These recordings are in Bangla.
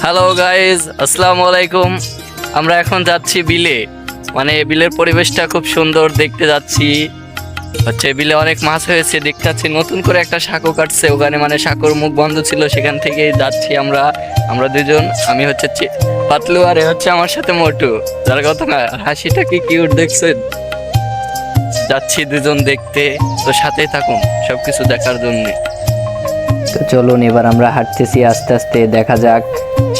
হ্যালো গাইজ, আসসালামু আলাইকুম। আমরা এখন যাচ্ছি বিলে। বিলের পরিবেশটা খুব সুন্দর, দেখতে যাচ্ছি। বিলে অনেক মাছ হয়েছে দেখতে যাচ্ছি। নতুন করে একটা সাঁকো কাটছে ওখানে, সাঁকোর মুখ বন্ধ ছিল, সেখান থেকে যাচ্ছি আমরা। আমরা দুজন, আমি হচ্ছে পাতলু আর এ হচ্ছে আমার সাথে মোটু। যার কথা না, হাসিটা কি কিউট দেখছেন। যাচ্ছি দুজন দেখতে, তো সাথেই থাকুন সবকিছু দেখার জন্য। তো চলুন এবার আমরা হাঁটতেছি আস্তে আস্তে, দেখা যাক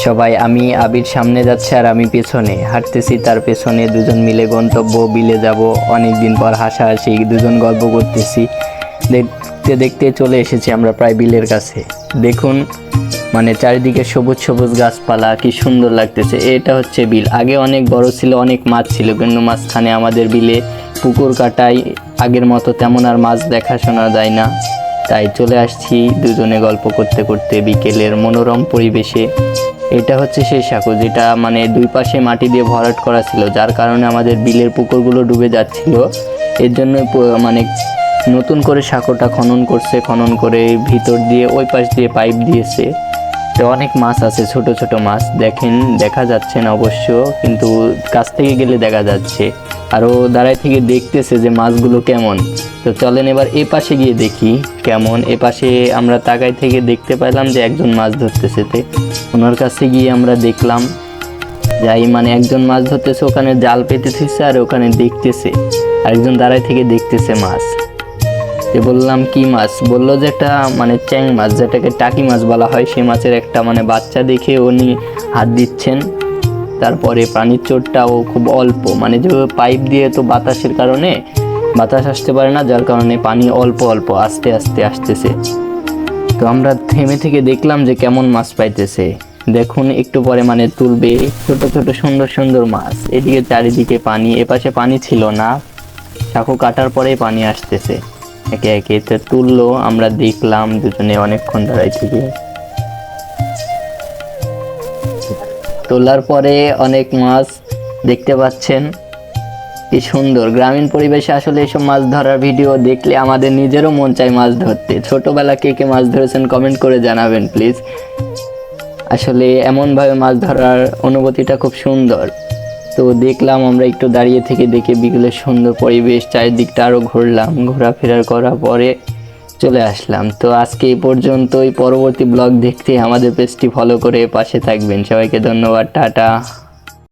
সবাই। আমি আবির সামনে যাচ্ছে আর আমি পেছনে হাঁটতেছি, তার পেছনে দুজন মিলে গন্তব্য বিলে যাব। অনেকদিন পর হাসাহাসি দুজন গল্প করতেছি, দেখতে দেখতে চলে এসেছি আমরা প্রায় বিলের কাছে। দেখুন চারিদিকে সবুজ সবুজ গাছপালা, কি সুন্দর লাগতেছে। এটা হচ্ছে বিল। আগে অনেক বড় ছিল, অনেক মাছ ছিল, কিন্তু মাঝখানে আমাদের বিলে পুকুর কাটাই আগের মতো তেমন আর মাছ দেখাশোনা যায় না। তাই চলে আসছি দুজনে গল্প করতে করতে বিকেলের মনোরম পরিবেশে। এটা হচ্ছে সেই সাঁকো যেটা দুই পাশে মাটি দিয়ে ভরাট করা ছিল, যার কারণে আমাদের বিলের পুকুরগুলো ডুবে যাচ্ছিল। এর জন্য নতুন করে সাঁকোটা খনন করছে, খনন করে ভিতর দিয়ে ওই পাশ দিয়ে পাইপ দিয়েছে। তো অনেক মাছ আছে, ছোট ছোট মাছ দেখেন, দেখা যাচ্ছে না অবশ্য, কিন্তু কাছ থেকে গেলে দেখা যাচ্ছে। আর ও দাঁড়ায় থেকে দেখতেছে যে মাছগুলো কেমন। তো চলেন এবার এ পাশে গিয়ে দেখি কেমন। এ পাশে আমরা তাকাই থেকে দেখতে পাইলাম যে একজন মাছ ধরতেছে। ওনার কাছে গিয়ে আমরা দেখলাম যাই একজন মাছ ধরতেছে, ওখানে জাল পেতেছে আর ওখানে দেখতেছে, আরেকজন দাঁড়ায় থেকে দেখতেছে মাছ। বললাম কি মাছ? বললো যে একটা চ্যাং মাছ, যেটাকে টাকি মাছ বলা হয়, সেই মাছের একটা বাচ্চা দেখে উনি হাত দিচ্ছেন। তারপরে পানির চোটটাও খুব অল্প, যে পাইপ দিয়ে তো বাতাসের কারণে বাতাস আসতে পারে না, যার কারণে পানি অল্প অল্প আস্তে আস্তে আসতেছে। তো আমরা থেমে থেকে দেখলাম যে কেমন মাছ পাইতেছে। দেখুন একটু পরে তুলবে ছোট ছোট সুন্দর সুন্দর মাছ। এদিকে চারিদিকে পানি, এপাশে পানি ছিল না, সাঁকো কাটার পরেই পানি আসতেছে একে একে। তো তুললো, আমরা দেখলাম দুজনে অনেকক্ষণ দাঁড়াই থেকে। তোলার পরে অনেক মাছ দেখতে পাচ্ছেন, কি সুন্দর। গ্রামীণ পরিবেশে আসলে এসব মাছ ধরার ভিডিও দেখলে আমাদের নিজেরও মন চায় মাছ ধরতে। ছোটবেলা কে কে মাছ ধরেছেন কমেন্ট করে জানাবেন প্লিজ। আসলে এমনভাবে মাছ ধরার অনুভূতিটা খুব সুন্দর। তো দেখলাম আমরা একটু দাঁড়িয়ে থেকে দেখে বিকেলের সুন্দর পরিবেশ, চারিদিকটা আরও ঘুরলাম, ঘোরাফেরার করার পরে চলে আসলাম। তো আজকে এই পর্যন্তই। পরবর্তী ব্লগ দেখতে আমাদের পেজটি ফলো করে পাশে থাকবেন। সবাইকে ধন্যবাদ, টাটা।